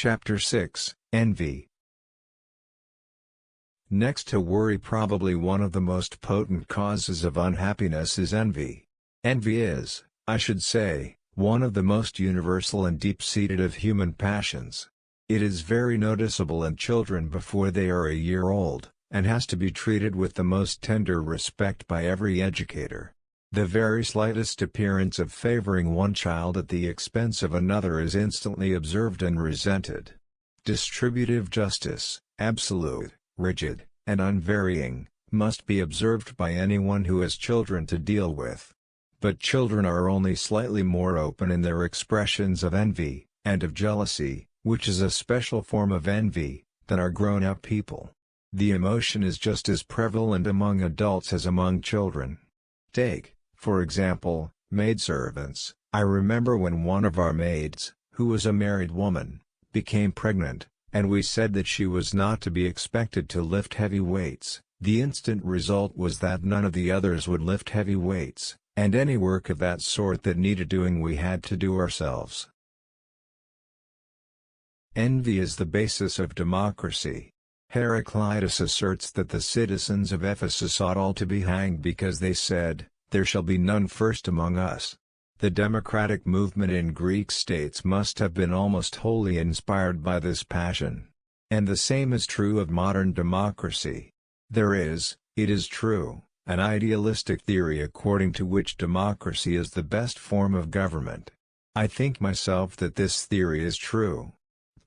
Chapter 6, Envy. Next to worry, probably one of the most potent causes of unhappiness is envy. Envy is, I should say, one of the most universal and deep-seated of human passions. It is very noticeable in children before they are a year old, and has to be treated with the most tender respect by every educator. The very slightest appearance of favoring one child at the expense of another is instantly observed and resented. Distributive justice, absolute, rigid, and unvarying, must be observed by anyone who has children to deal with. But children are only slightly more open in their expressions of envy, and of jealousy, which is a special form of envy, than are grown-up people. The emotion is just as prevalent among adults as among children. Take, for example, maidservants. I remember when one of our maids, who was a married woman, became pregnant, and we said that she was not to be expected to lift heavy weights. The instant result was that none of the others would lift heavy weights, and any work of that sort that needed doing we had to do ourselves. Envy is the basis of democracy. Heraclitus asserts that the citizens of Ephesus ought all to be hanged because they said, "There shall be none first among us." The democratic movement in Greek states must have been almost wholly inspired by this passion. And the same is true of modern democracy. There is, it is true, an idealistic theory according to which democracy is the best form of government. I think myself that this theory is true.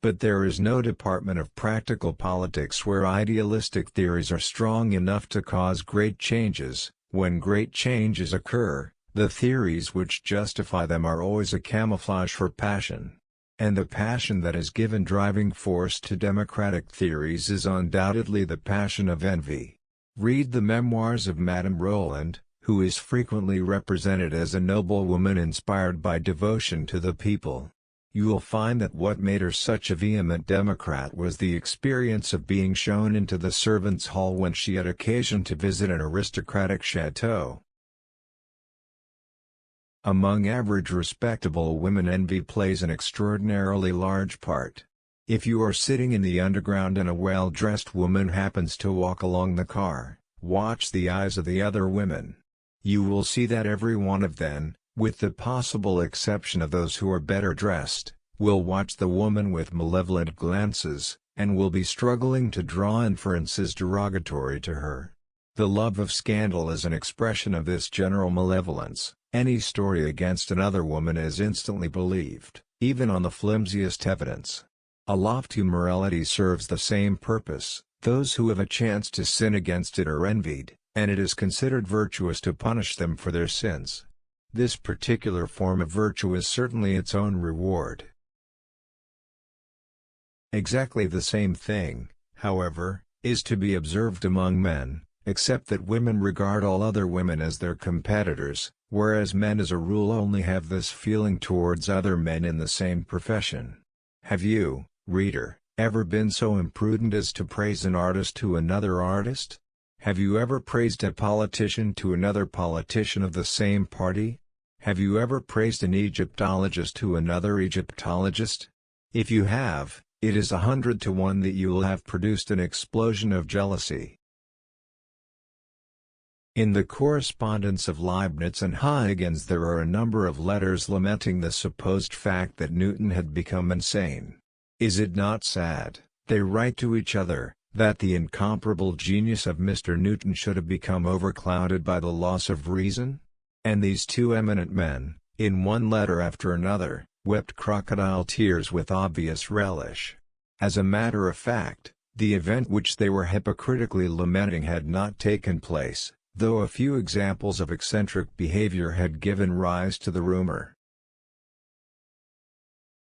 But there is no department of practical politics where idealistic theories are strong enough to cause great changes. When great changes occur, the theories which justify them are always a camouflage for passion. And the passion that is given driving force to democratic theories is undoubtedly the passion of envy. Read the memoirs of Madame Roland, who is frequently represented as a noble woman inspired by devotion to the people. You will find that what made her such a vehement democrat was the experience of being shown into the servants' hall when she had occasion to visit an aristocratic chateau. Among average respectable women, envy plays an extraordinarily large part. If you are sitting in the underground and a well-dressed woman happens to walk along the car, watch the eyes of the other women. You will see that every one of them, with the possible exception of those who are better dressed, will watch the woman with malevolent glances, and will be struggling to draw inferences derogatory to her. The love of scandal is an expression of this general malevolence. Any story against another woman is instantly believed, even on the flimsiest evidence. A lofty morality serves the same purpose. Those who have a chance to sin against it are envied, and it is considered virtuous to punish them for their sins. This particular form of virtue is certainly its own reward. Exactly the same thing, however, is to be observed among men, except that women regard all other women as their competitors, whereas men as a rule only have this feeling towards other men in the same profession. Have you, reader, ever been so imprudent as to praise an artist to another artist? Have you ever praised a politician to another politician of the same party? Have you ever praised an Egyptologist to another Egyptologist? If you have, it is 100 to 1 that you will have produced an explosion of jealousy. In the correspondence of Leibniz and Huygens there are a number of letters lamenting the supposed fact that Newton had become insane. Is it not sad, they write to each other, that the incomparable genius of Mr. Newton should have become overclouded by the loss of reason? And these two eminent men, in one letter after another, wept crocodile tears with obvious relish. As a matter of fact, the event which they were hypocritically lamenting had not taken place, though a few examples of eccentric behavior had given rise to the rumor.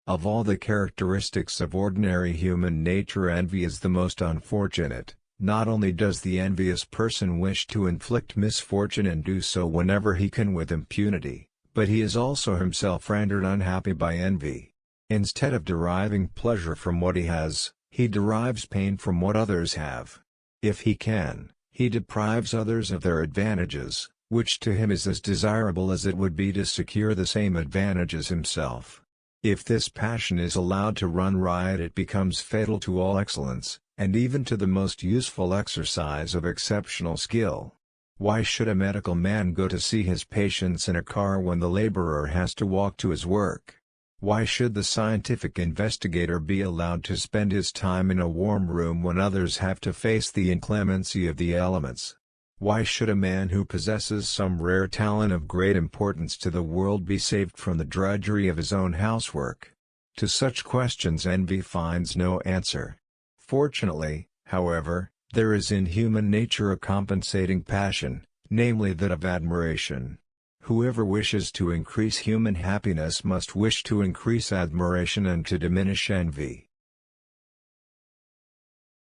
Of all the characteristics of ordinary human nature, envy is the most unfortunate. Not only does the envious person wish to inflict misfortune and do so whenever he can with impunity, but he is also himself rendered unhappy by envy. Instead of deriving pleasure from what he has, he derives pain from what others have. If he can, he deprives others of their advantages, which to him is as desirable as it would be to secure the same advantages himself. If this passion is allowed to run riot, it becomes fatal to all excellence, and even to the most useful exercise of exceptional skill. Why should a medical man go to see his patients in a car when the laborer has to walk to his work? Why should the scientific investigator be allowed to spend his time in a warm room when others have to face the inclemency of the elements? Why should a man who possesses some rare talent of great importance to the world be saved from the drudgery of his own housework? To such questions envy finds no answer. Fortunately, however, there is in human nature a compensating passion, namely that of admiration. Whoever wishes to increase human happiness must wish to increase admiration and to diminish envy.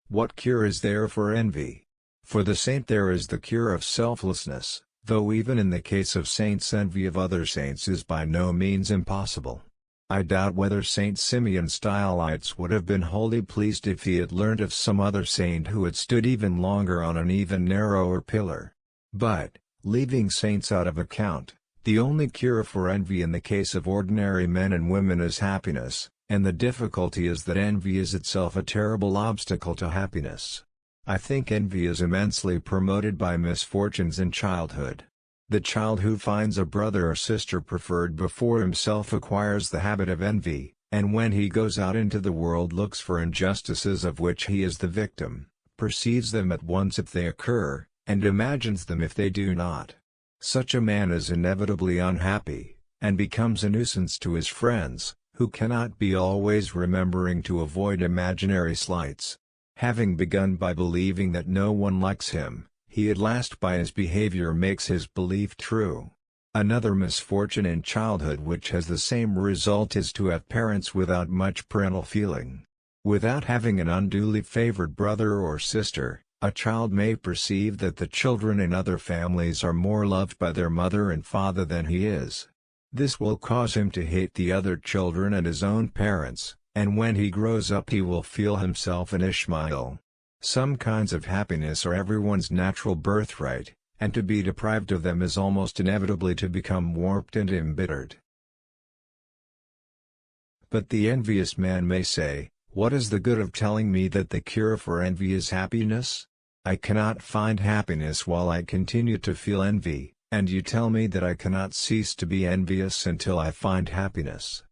What cure is there for envy? For the saint there is the cure of selflessness, though even in the case of saints envy of other saints is by no means impossible. I doubt whether Saint Simeon Stylites would have been wholly pleased if he had learnt of some other saint who had stood even longer on an even narrower pillar. But, leaving saints out of account, the only cure for envy in the case of ordinary men and women is happiness, and the difficulty is that envy is itself a terrible obstacle to happiness. I think envy is immensely promoted by misfortunes in childhood. The child who finds a brother or sister preferred before himself acquires the habit of envy, and when he goes out into the world looks for injustices of which he is the victim, perceives them at once if they occur, and imagines them if they do not. Such a man is inevitably unhappy, and becomes a nuisance to his friends, who cannot be always remembering to avoid imaginary slights. Having begun by believing that no one likes him, he at last by his behavior makes his belief true. Another misfortune in childhood which has the same result is to have parents without much parental feeling. Without having an unduly favored brother or sister, a child may perceive that the children in other families are more loved by their mother and father than he is. This will cause him to hate the other children and his own parents, and when he grows up he will feel himself an Ishmael. Some kinds of happiness are everyone's natural birthright, and to be deprived of them is almost inevitably to become warped and embittered. But the envious man may say, "What is the good of telling me that the cure for envy is happiness? I cannot find happiness while I continue to feel envy, and you tell me that I cannot cease to be envious until I find happiness."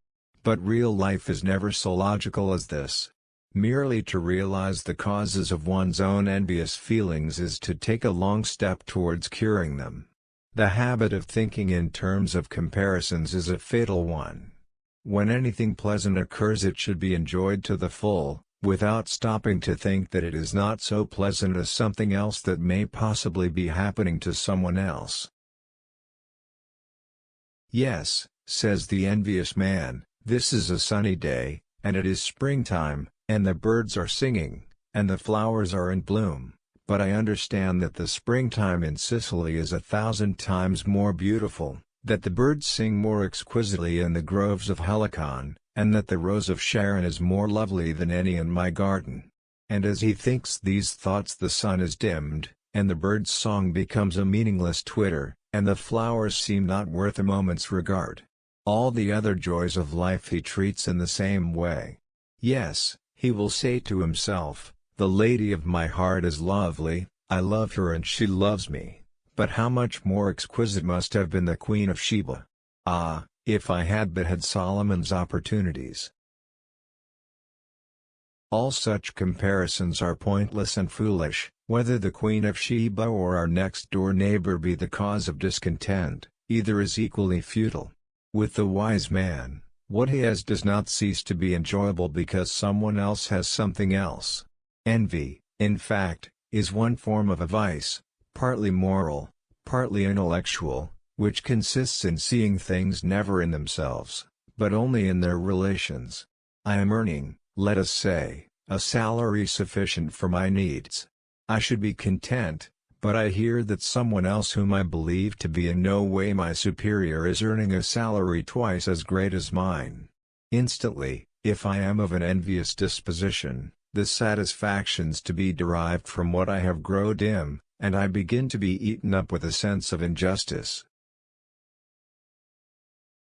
But real life is never so logical as this. Merely to realize the causes of one's own envious feelings is to take a long step towards curing them. The habit of thinking in terms of comparisons is a fatal one. When anything pleasant occurs it should be enjoyed to the full, without stopping to think that it is not so pleasant as something else that may possibly be happening to someone else. "Yes," says the envious man, "this is a sunny day, and it is springtime, and the birds are singing, and the flowers are in bloom, but I understand that the springtime in Sicily is 1,000 times more beautiful, that the birds sing more exquisitely in the groves of Helicon, and that the rose of Sharon is more lovely than any in my garden." And as he thinks these thoughts the sun is dimmed, and the bird's song becomes a meaningless twitter, and the flowers seem not worth a moment's regard. All the other joys of life he treats in the same way. "Yes," he will say to himself, "the lady of my heart is lovely, I love her and she loves me, but how much more exquisite must have been the Queen of Sheba. Ah, if I had but had Solomon's opportunities." All such comparisons are pointless and foolish. Whether the Queen of Sheba or our next-door neighbor be the cause of discontent, either is equally futile. With the wise man, what he has does not cease to be enjoyable because someone else has something else. Envy, in fact, is one form of a vice, partly moral, partly intellectual, which consists in seeing things never in themselves, but only in their relations. I am earning, let us say, a salary sufficient for my needs. I should be content, but I hear that someone else whom I believe to be in no way my superior is earning a salary twice as great as mine. Instantly, if I am of an envious disposition, the satisfactions to be derived from what I have grow dim, and I begin to be eaten up with a sense of injustice.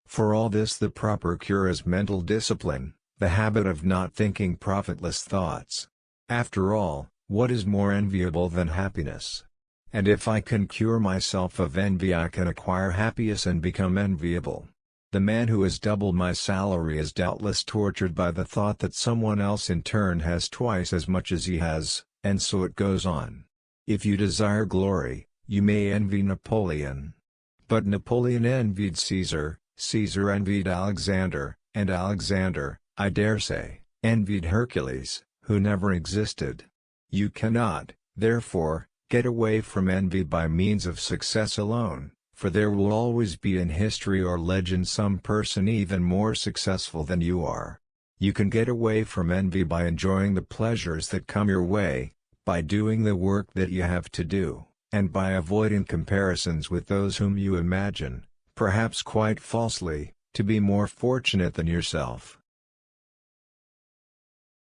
For all this the proper cure is mental discipline, the habit of not thinking profitless thoughts. After all, what is more enviable than happiness? And if I can cure myself of envy, I can acquire happiness and become enviable. The man who has double my salary is doubtless tortured by the thought that someone else in turn has twice as much as he has, and so it goes on. If you desire glory, you may envy Napoleon. But Napoleon envied Caesar, Caesar envied Alexander, and Alexander, I dare say, envied Hercules, who never existed. You cannot, therefore, get away from envy by means of success alone, for there will always be in history or legend some person even more successful than you are. You can get away from envy by enjoying the pleasures that come your way, by doing the work that you have to do, and by avoiding comparisons with those whom you imagine, perhaps quite falsely, to be more fortunate than yourself.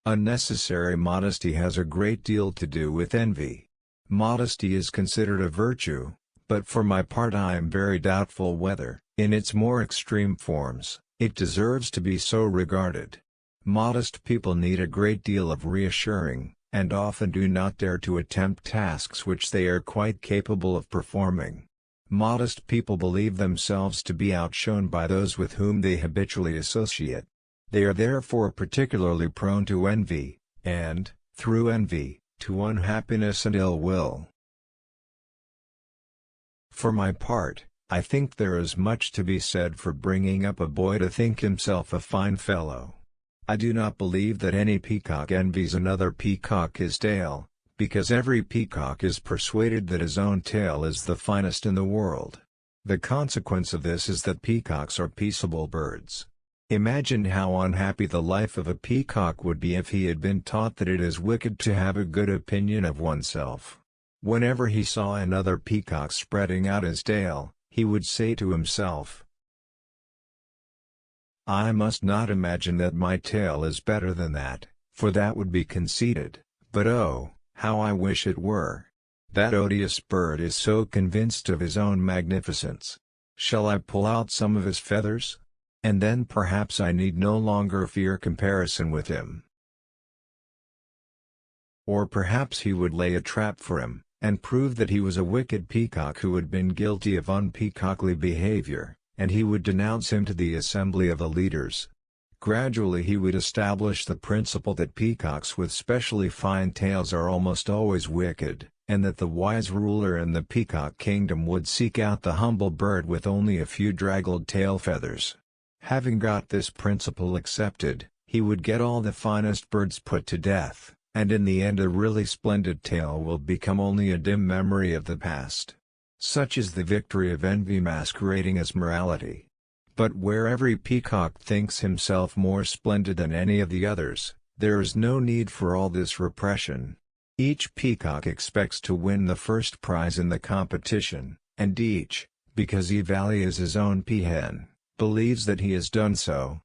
Unnecessary modesty has a great deal to do with envy. Modesty is considered a virtue, but for my part I am very doubtful whether, in its more extreme forms, it deserves to be so regarded. Modest people need a great deal of reassuring, and often do not dare to attempt tasks which they are quite capable of performing. Modest people believe themselves to be outshone by those with whom they habitually associate. They are therefore particularly prone to envy, and, through envy, to unhappiness and ill will. For my part, I think there is much to be said for bringing up a boy to think himself a fine fellow. I do not believe that any peacock envies another peacock his tail, because every peacock is persuaded that his own tail is the finest in the world. The consequence of this is that peacocks are peaceable birds. Imagine how unhappy the life of a peacock would be if he had been taught that it is wicked to have a good opinion of oneself. Whenever he saw another peacock spreading out his tail, he would say to himself, "I must not imagine that my tail is better than that, for that would be conceited, but oh, how I wish it were. That odious bird is so convinced of his own magnificence. Shall I pull out some of his feathers? And then perhaps I need no longer fear comparison with him." Or perhaps he would lay a trap for him, and prove that he was a wicked peacock who had been guilty of unpeacockly behavior, and he would denounce him to the assembly of the leaders. Gradually he would establish the principle that peacocks with specially fine tails are almost always wicked, and that the wise ruler in the peacock kingdom would seek out the humble bird with only a few draggled tail feathers. Having got this principle accepted, he would get all the finest birds put to death, and in the end a really splendid tail will become only a dim memory of the past. Such is the victory of envy masquerading as morality. But where every peacock thinks himself more splendid than any of the others, there is no need for all this repression. Each peacock expects to win the first prize in the competition, and each, because he values his own peahen, believes that he has done so.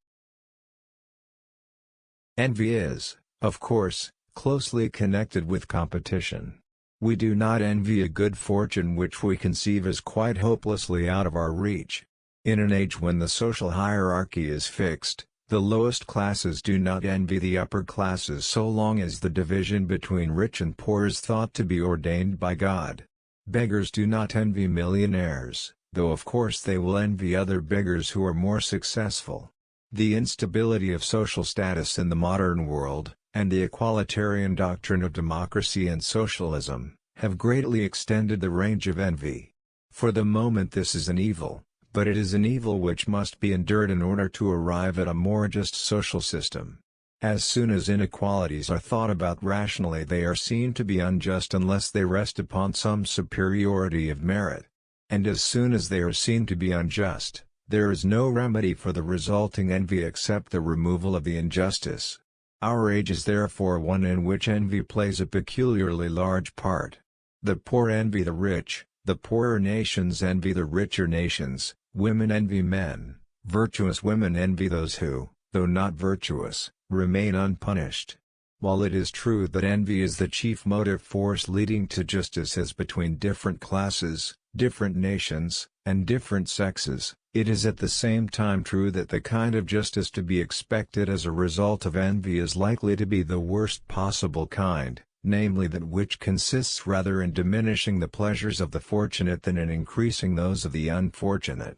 Envy is, of course, closely connected with competition. We do not envy a good fortune which we conceive as quite hopelessly out of our reach. In an age when the social hierarchy is fixed, the lowest classes do not envy the upper classes so long as the division between rich and poor is thought to be ordained by God. Beggars do not envy millionaires, though of course they will envy other beggars who are more successful. The instability of social status in the modern world, and the equalitarian doctrine of democracy and socialism, have greatly extended the range of envy. For the moment this is an evil, but it is an evil which must be endured in order to arrive at a more just social system. As soon as inequalities are thought about rationally, they are seen to be unjust unless they rest upon some superiority of merit. And as soon as they are seen to be unjust, there is no remedy for the resulting envy except the removal of the injustice. Our age is therefore one in which envy plays a peculiarly large part. The poor envy the rich, the poorer nations envy the richer nations, women envy men, virtuous women envy those who, though not virtuous, remain unpunished. While it is true that envy is the chief motive force leading to justice as between different classes, different nations, and different sexes, It is at the same time true that the kind of justice to be expected as a result of envy is likely to be the worst possible kind, namely that which consists rather in diminishing the pleasures of the fortunate than in increasing those of the unfortunate.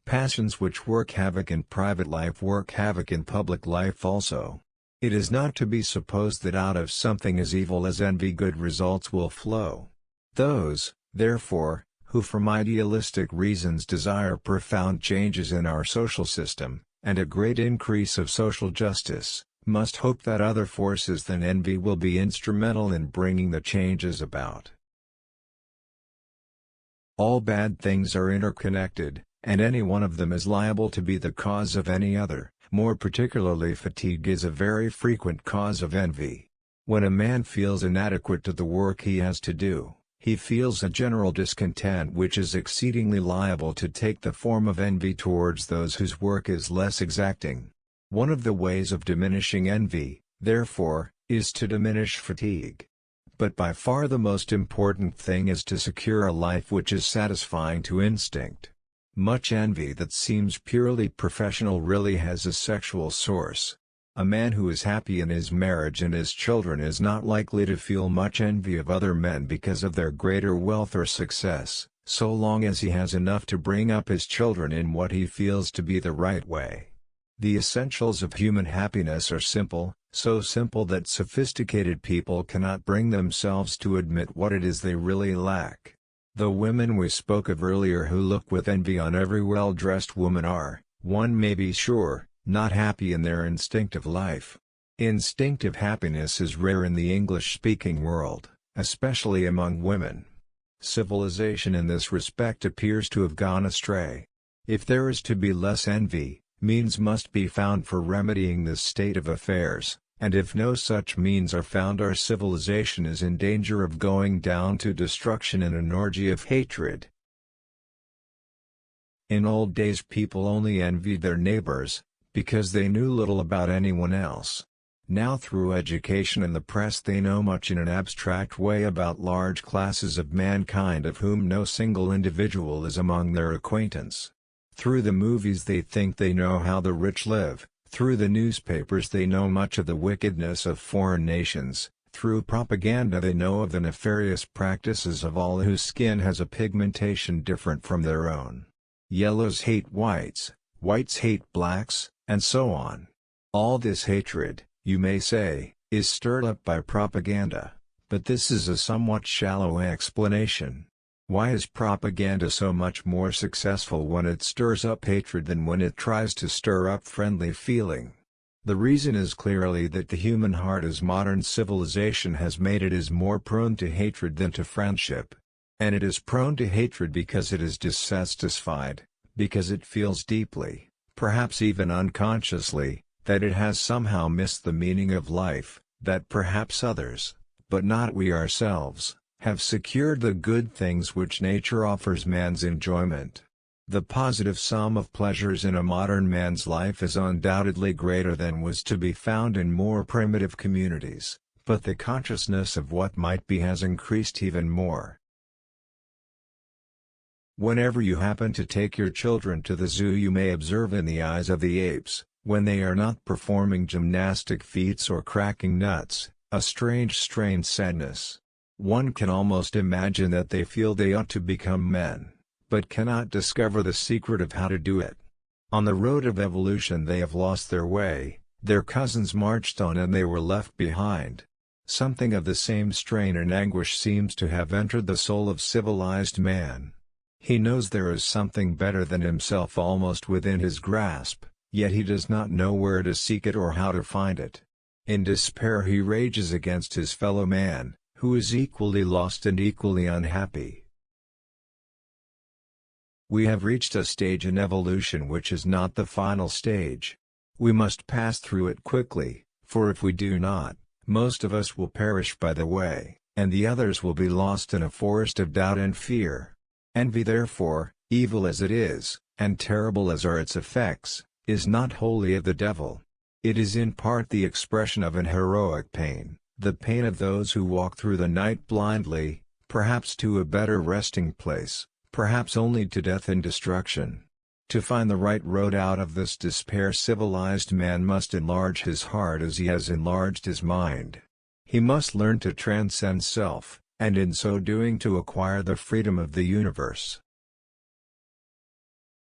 Passions which work havoc in private life work havoc in public life also. It is not to be supposed that out of something as evil as envy good results will flow. Those, therefore, who from idealistic reasons desire profound changes in our social system, and a great increase of social justice, must hope that other forces than envy will be instrumental in bringing the changes about. All bad things are interconnected, and any one of them is liable to be the cause of any other. More particularly, fatigue is a very frequent cause of envy. When a man feels inadequate to the work he has to do, he feels a general discontent which is exceedingly liable to take the form of envy towards those whose work is less exacting. One of the ways of diminishing envy, therefore, is to diminish fatigue. But by far the most important thing is to secure a life which is satisfying to instinct. Much envy that seems purely professional really has a sexual source. A man who is happy in his marriage and his children is not likely to feel much envy of other men because of their greater wealth or success, so long as he has enough to bring up his children in what he feels to be the right way. The essentials of human happiness are simple, so simple that sophisticated people cannot bring themselves to admit what it is they really lack. The women we spoke of earlier who look with envy on every well-dressed woman are, one may be sure, not happy in their instinctive life. Instinctive happiness is rare in the English-speaking world, especially among women. Civilization in this respect appears to have gone astray. If there is to be less envy, means must be found for remedying this state of affairs, and if no such means are found, our civilization is in danger of going down to destruction in an orgy of hatred. In old days people only envied their neighbors, because they knew little about anyone else. Now through education and the press they know much in an abstract way about large classes of mankind of whom no single individual is among their acquaintance. Through the movies they think they know how the rich live. Through the newspapers they know much of the wickedness of foreign nations, through propaganda they know of the nefarious practices of all whose skin has a pigmentation different from their own. Yellows hate whites, whites hate blacks, and so on. All this hatred, you may say, is stirred up by propaganda, but this is a somewhat shallow explanation. Why is propaganda so much more successful when it stirs up hatred than when it tries to stir up friendly feeling? The reason is clearly that the human heart as modern civilization has made it is more prone to hatred than to friendship. And it is prone to hatred because it is dissatisfied, because it feels deeply, perhaps even unconsciously, that it has somehow missed the meaning of life, that perhaps others, but not we ourselves, have secured the good things which nature offers man's enjoyment. The positive sum of pleasures in a modern man's life is undoubtedly greater than was to be found in more primitive communities, but the consciousness of what might be has increased even more. Whenever you happen to take your children to the zoo, you may observe in the eyes of the apes, when they are not performing gymnastic feats or cracking nuts, a strange sadness. One can almost imagine that they feel they ought to become men, but cannot discover the secret of how to do it. On the road of evolution they have lost their way, their cousins marched on and they were left behind. Something of the same strain and anguish seems to have entered the soul of civilized man. He knows there is something better than himself almost within his grasp, yet he does not know where to seek it or how to find it. In despair he rages against his fellow man, who is equally lost and equally unhappy. We have reached a stage in evolution which is not the final stage. We must pass through it quickly, for if we do not, most of us will perish by the way, and the others will be lost in a forest of doubt and fear. Envy therefore, evil as it is, and terrible as are its effects, is not wholly of the devil. It is in part the expression of an heroic pain, the pain of those who walk through the night blindly, perhaps to a better resting place, perhaps only to death and destruction. To find the right road out of this despair, civilized man must enlarge his heart as he has enlarged his mind. He must learn to transcend self, and in so doing to acquire the freedom of the universe.